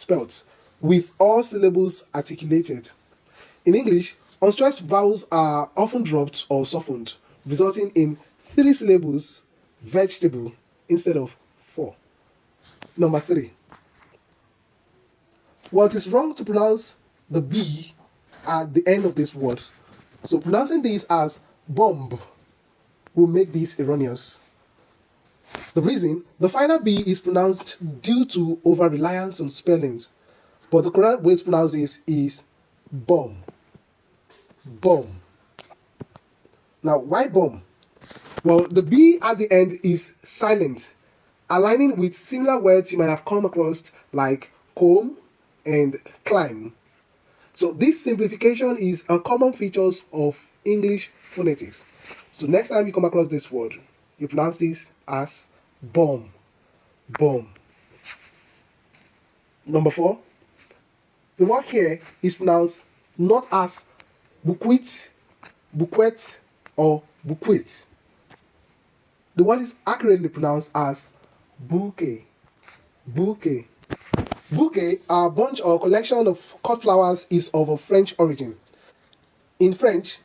spelt, with all syllables articulated. In English, unstressed vowels are often dropped or softened, resulting in 3 syllables vegetable instead of 4. Number 3. Well, it is wrong to pronounce the B at the end of this word. So pronouncing this as bomb will make this erroneous. The reason, the final B is pronounced due to over-reliance on spellings, but the correct way to pronounce this is bomb. Bomb. Now, why bomb? Well, the B at the end is silent, aligning with similar words you might have come across like comb and climb. So this simplification is a common feature of English phonetics. So next time you come across this word, you pronounce this as bomb. Bomb. Number 4, the word here is pronounced not as bukwit, bukwet, or bukwit. The word is accurately pronounced as bouquet. Bouquet. Bouquet, a bunch or collection of cut flowers, is of a French origin. In French,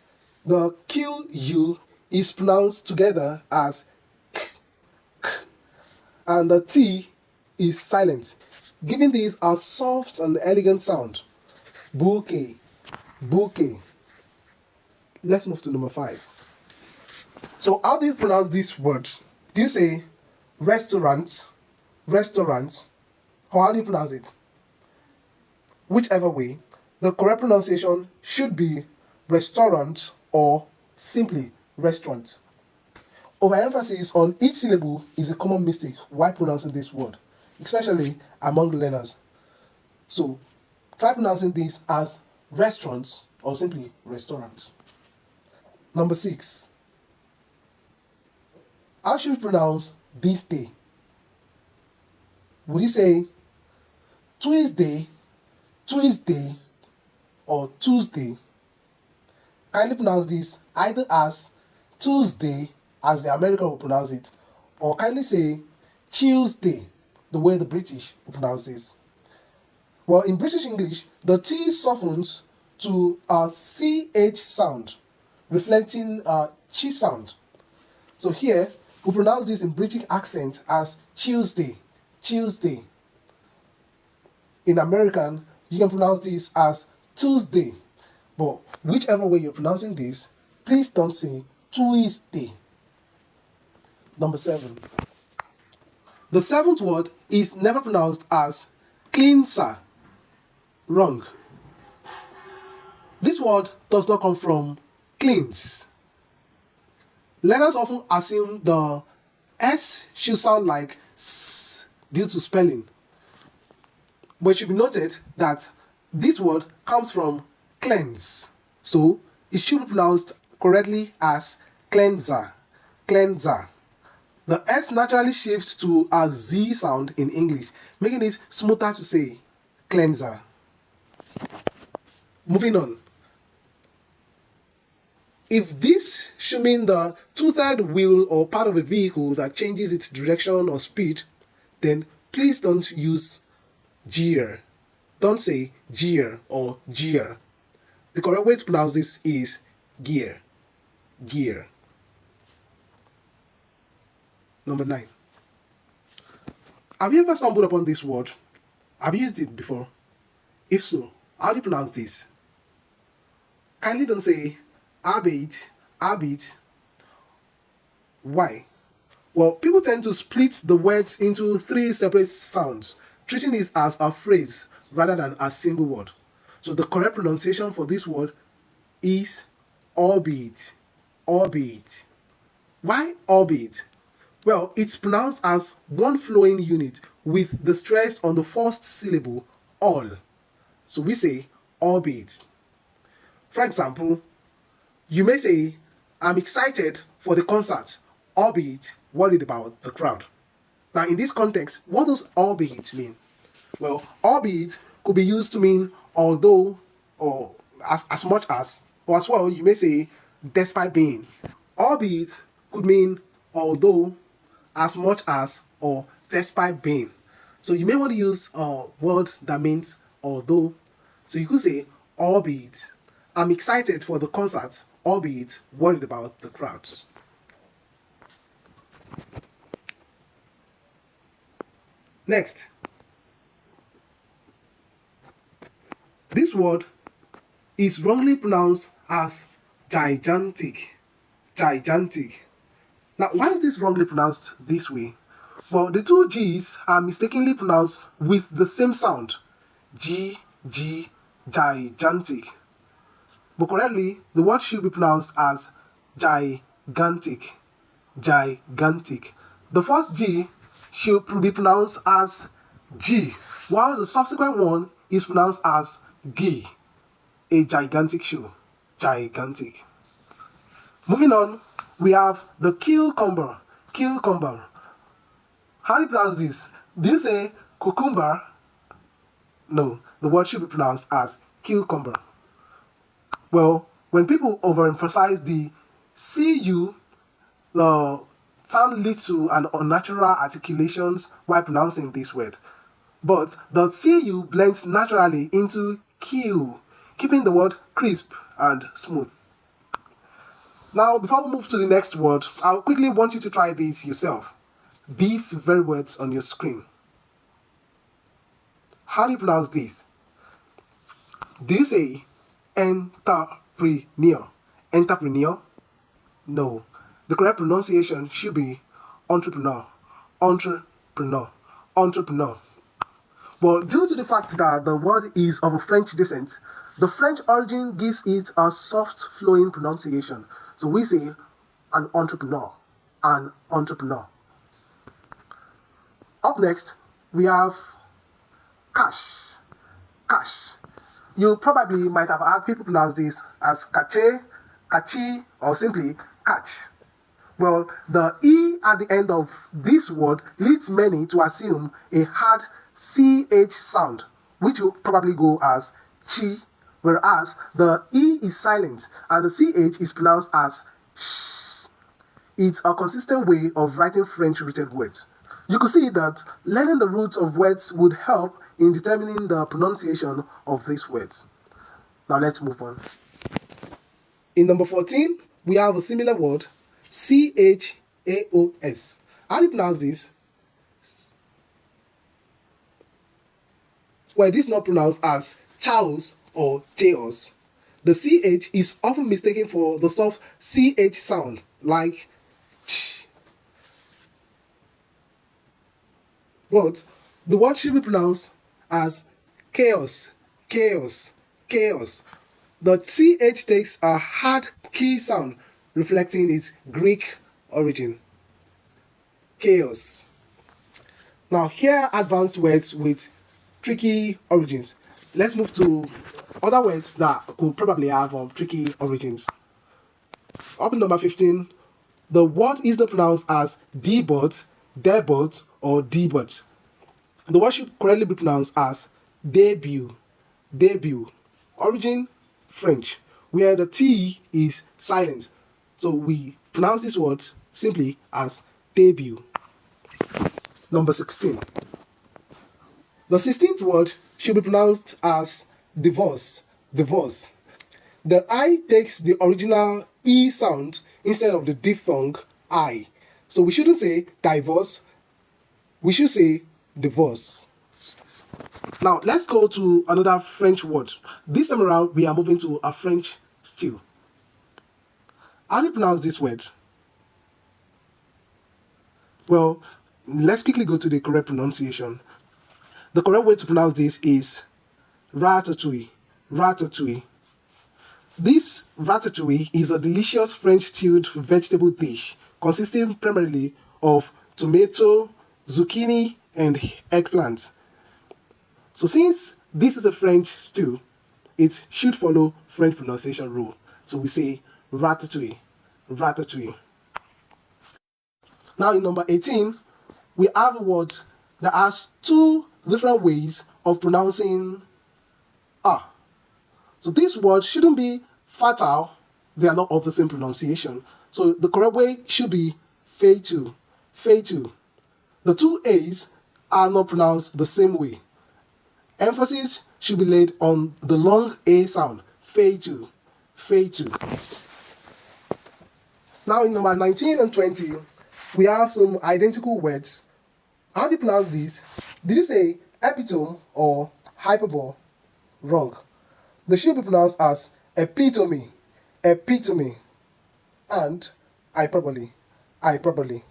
the QU is pronounced together as k, k, and the T is silent, giving this a soft and elegant sound. Bouquet. Bouquet. Let's move to number 5. So how do you pronounce this word? Do you say restaurant, restaurant, or how do you pronounce it? Whichever way, the correct pronunciation should be restaurant or simply restaurant. Overemphasis on each syllable is a common mistake while pronouncing this word, especially among learners. So try pronouncing this as restaurants or simply restaurant. Number 6. How should we pronounce this day? Would you say Tuesday, Tuesday, or Tuesday? Kindly pronounce this either as Tuesday, as the American will pronounce it, or kindly say Tuesday, the way the British will pronounce this. Well, in British English, the T softens to a CH sound, reflecting a chi sound. So here, we pronounce this in British accent as Tuesday, Tuesday. In American, you can pronounce this as Tuesday. But whichever way you're pronouncing this, please don't say Tuesday. Number 7. The 7th word is never pronounced as cleanser. Wrong. This word does not come from cleanse. Learners often assume the S should sound like S due to spelling. But it should be noted that this word comes from cleanse. So it should be pronounced correctly as cleanser. Cleanser. The S naturally shifts to a Z sound in English, making it smoother to say cleanser. Moving on. If this should mean the two-third wheel or part of a vehicle that changes its direction or speed, then please don't use gear. Don't say gear or gear. The correct way to pronounce this is gear. Gear. Number 9. Have you ever stumbled upon this word? Have you used it before? If so, how do you pronounce this? Kindly don't say habit, habit. Why? Well, people tend to split the words into 3 separate sounds, treating it as a phrase rather than a single word. So the correct pronunciation for this word is albeit. Albeit. Why albeit? Well, it's pronounced as one flowing unit with the stress on the first syllable, all. So we say albeit. For example, you may say, I'm excited for the concert, albeit worried about the crowd. Now, in this context, what does albeit mean? Well, albeit could be used to mean although, or as much as, or as well, you may say despite being. Albeit could mean although, as much as, or despite being. So you may want to use a word that means although. So you could say, albeit. I'm excited for the concert, albeit worried about the crowds. Next, this word is wrongly pronounced as gigantic. Gigantic. Now, why is this wrongly pronounced this way? Well, the two G's are mistakenly pronounced with the same sound. G, G, gigantic. But correctly, the word should be pronounced as gigantic. Gigantic. The first G should be pronounced as G, while the subsequent one is pronounced as G. A gigantic shoe. Gigantic. Moving on, we have the cucumber. Cucumber. How do you pronounce this? Do you say cucumber? No, the word should be pronounced as cucumber. Well, when people overemphasize the CU, the sound leads to an unnatural articulations while pronouncing this word. But the CU blends naturally into Q, keeping the word crisp and smooth. Now, before we move to the next word, I'll quickly want you to try this yourself. These very words on your screen. How do you pronounce this? Do you say entrepreneur? Entrepreneur? No. The correct pronunciation should be entrepreneur. Entrepreneur. Entrepreneur. Well, due to the fact that the word is of a French descent, the French origin gives it a soft flowing pronunciation. So we say an entrepreneur. An entrepreneur. Up next, we have cash. Cash. You probably might have heard people pronounce this as cache, cachi, or simply catch. Well, the E at the end of this word leads many to assume a hard CH sound, which will probably go as chi, whereas the E is silent and the CH is pronounced as sh. It's a consistent way of writing French written words. You could see that learning the roots of words would help in determining the pronunciation of these words. Now let's move on. In number 14, we have a similar word, CHAOS. How do you pronounce this? Well, this is not pronounced as chaos or chaos. The CH is often mistaken for the soft CH sound, like ch. But the word should be pronounced as chaos, chaos, chaos. The CH takes a hard key sound, reflecting its Greek origin. Chaos. Now, here are advanced words with tricky origins. Let's move to other words that could probably have tricky origins. Up in number 15, the word is not pronounced as debut, debut, or debut. The word should correctly be pronounced as debut, debut. Origin, French, where the T is silent. So we pronounce this word simply as debut. Number 16. The 16th word should be pronounced as divorce, divorce. The I takes the original E sound instead of the diphthong I. So we shouldn't say divorce, we should say divorce. Now let's go to another French word. This time around we are moving to a French stew. How do you pronounce this word? Well, let's quickly go to the correct pronunciation. The correct way to pronounce this is ratatouille. Ratatouille. This ratatouille is a delicious French stewed vegetable dish consisting primarily of tomato, zucchini, and eggplant. So since this is a French stew, it should follow French pronunciation rule. So we say ratatouille, ratatouille. Now in number 18, we have a word that has two different ways of pronouncing ah. So this word shouldn't be fatal, they are not of the same pronunciation. So the correct way should be feitu, feitu. The two A's are not pronounced the same way. Emphasis should be laid on the long A sound, feitu, feitu. Now in number 19 and 20, we have some identical words. How do you pronounce these? Did you say epitome or hyperbole? Wrong. They should be pronounced as epitome, epitome, and hyperbole, hyperbole.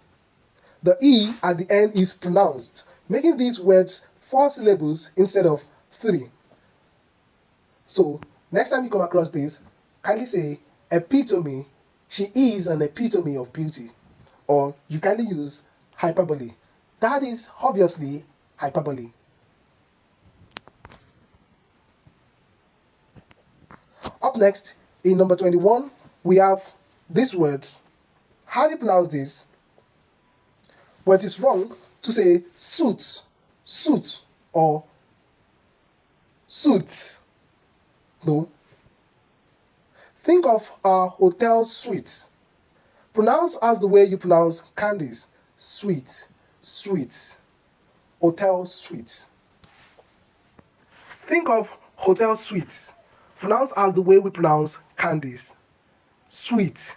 The E at the end is pronounced, making these words 4 syllables instead of 3. So, next time you come across this, kindly say epitome, she is an epitome of beauty. Or you kindly use hyperbole. That is obviously hyperbole. Up next, in number 21, we have this word. How do you pronounce this? Well, it is wrong to say suit, suit, or suits. No. Think of a hotel suite. Pronounce as the way you pronounce candies. Sweet, sweet, hotel suite. Think of hotel suites. Pronounce as the way we pronounce candies. Sweet,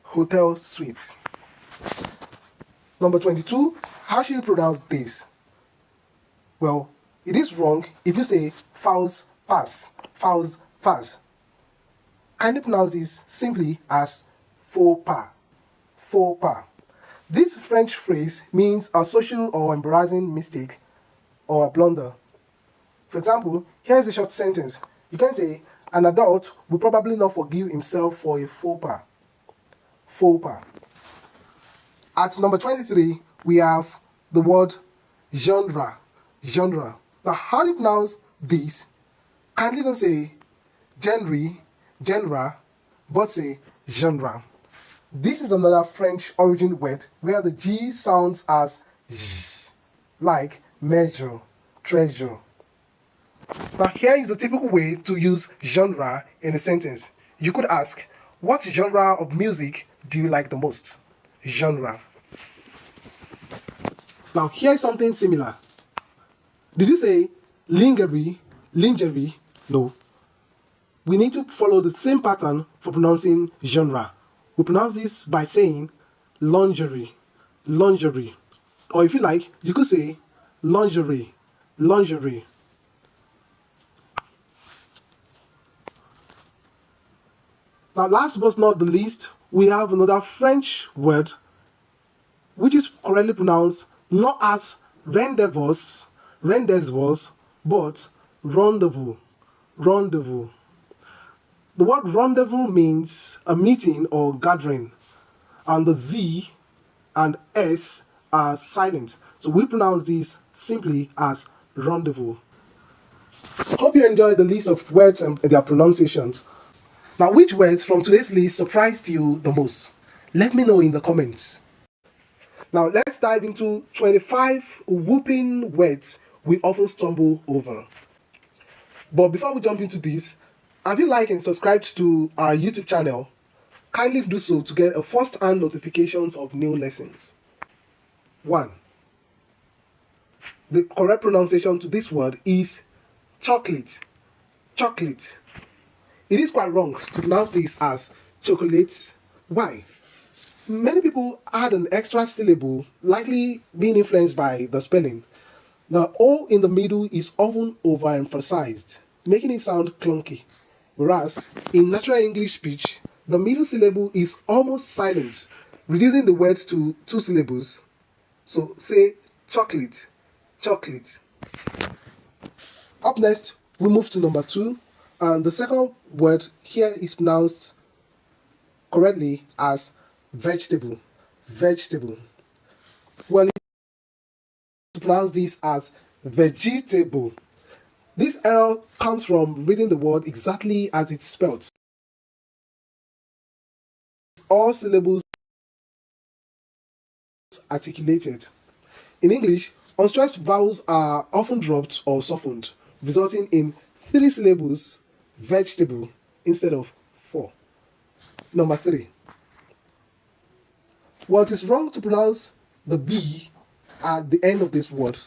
hotel suite. Number 22, how should you pronounce this? Well, it is wrong if you say fouls pass, fouls pass. Kindly pronounce this simply as faux pas, faux pas. This French phrase means a social or embarrassing mistake or a blunder. For example, here's a short sentence. You can say, an adult will probably not forgive himself for a faux pas. Faux pas. At number 23, we have the word genre. Genre. Now, how do you pronounce this? Kindly don't say genre, genre, but say genre. This is another French origin word where the G sounds as J, like measure, treasure. Now, here is the typical way to use genre in a sentence. You could ask, what genre of music do you like the most? Genre. Now, here's something similar. Did you say lingerie, lingerie? No. We need to follow the same pattern for pronouncing genre. We pronounce this by saying lingerie, lingerie. Or if you like, you could say lingerie, lingerie. Now, last but not the least, we have another French word which is correctly pronounced not as rendezvous, rendezvous, but rendezvous, rendezvous. The word rendezvous means a meeting or gathering, and the Z and S are silent. So we pronounce this simply as rendezvous. Hope you enjoyed the list of words and their pronunciations. Now, which words from today's list surprised you the most? Let me know in the comments. Now, let's dive into 25 whooping words we often stumble over. But before we jump into this, have you liked and subscribed to our YouTube channel? Kindly do so to get a first-hand notifications of new lessons. 1. The correct pronunciation to this word is chocolate. Chocolate. It is quite wrong to pronounce this as chocolate. Why? Many people add an extra syllable, likely being influenced by the spelling. The O in the middle is often overemphasized, making it sound clunky. Whereas, in natural English speech, the middle syllable is almost silent, reducing the word to 2 syllables. So say chocolate, chocolate. Up next, we move to number 2, and the second word here is pronounced correctly as vegetable, vegetable. Well, to pronounce this as vegetable. This error comes from reading the word exactly as it's spelled. All syllables articulated. In English, unstressed vowels are often dropped or softened, resulting in 3 syllables, vegetable, instead of 4. Number 3. Well, it is wrong to pronounce the B at the end of this word.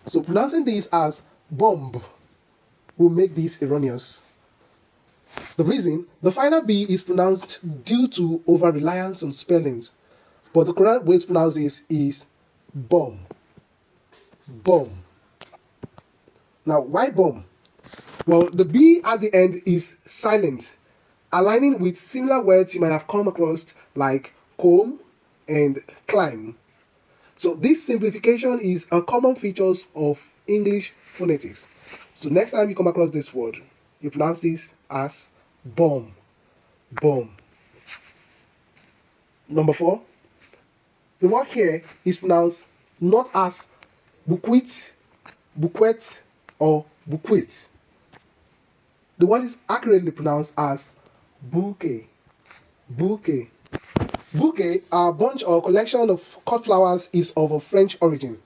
So pronouncing this as bomb will make this erroneous. The reason, the final B is pronounced due to over-reliance on spellings, but the correct way to pronounce this is bomb. Bomb. Now, why bomb? Well, the B at the end is silent, aligning with similar words you might have come across like comb and climb. So this simplification is a common feature of English phonetics. So next time you come across this word, you pronounce this as bomb. Bomb. Number 4, the word here is pronounced not as bukwit, bukwet, or bukwit. The word is accurately pronounced as bouquet. Bouquet. Bouquet, a bunch or collection of cut flowers, is of a French origin.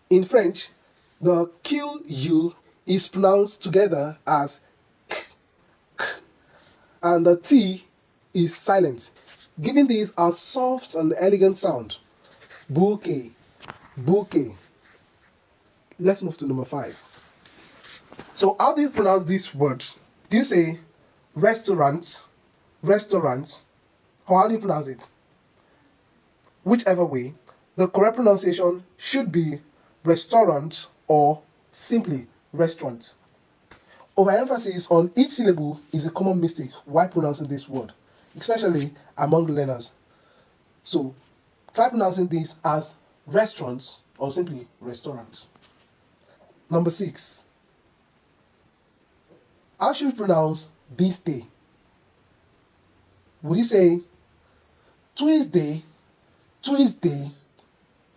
In French, the QU is pronounced together as k, k, and the T is silent, giving this a soft and elegant sound. Bouquet. Bouquet. Let's move to number 5. So how do you pronounce this word? Do you say restaurant, restaurant, or how do you pronounce it? Whichever way, the correct pronunciation should be restaurant or simply restaurant. Overemphasis on each syllable is a common mistake while pronouncing this word, especially among learners. So try pronouncing this as restaurants or simply restaurants. Number 6. How should we pronounce this day? Would you say Tuesday, Tuesday,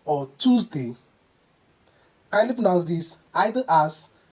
or Tuesday? Kindly pronounce this either as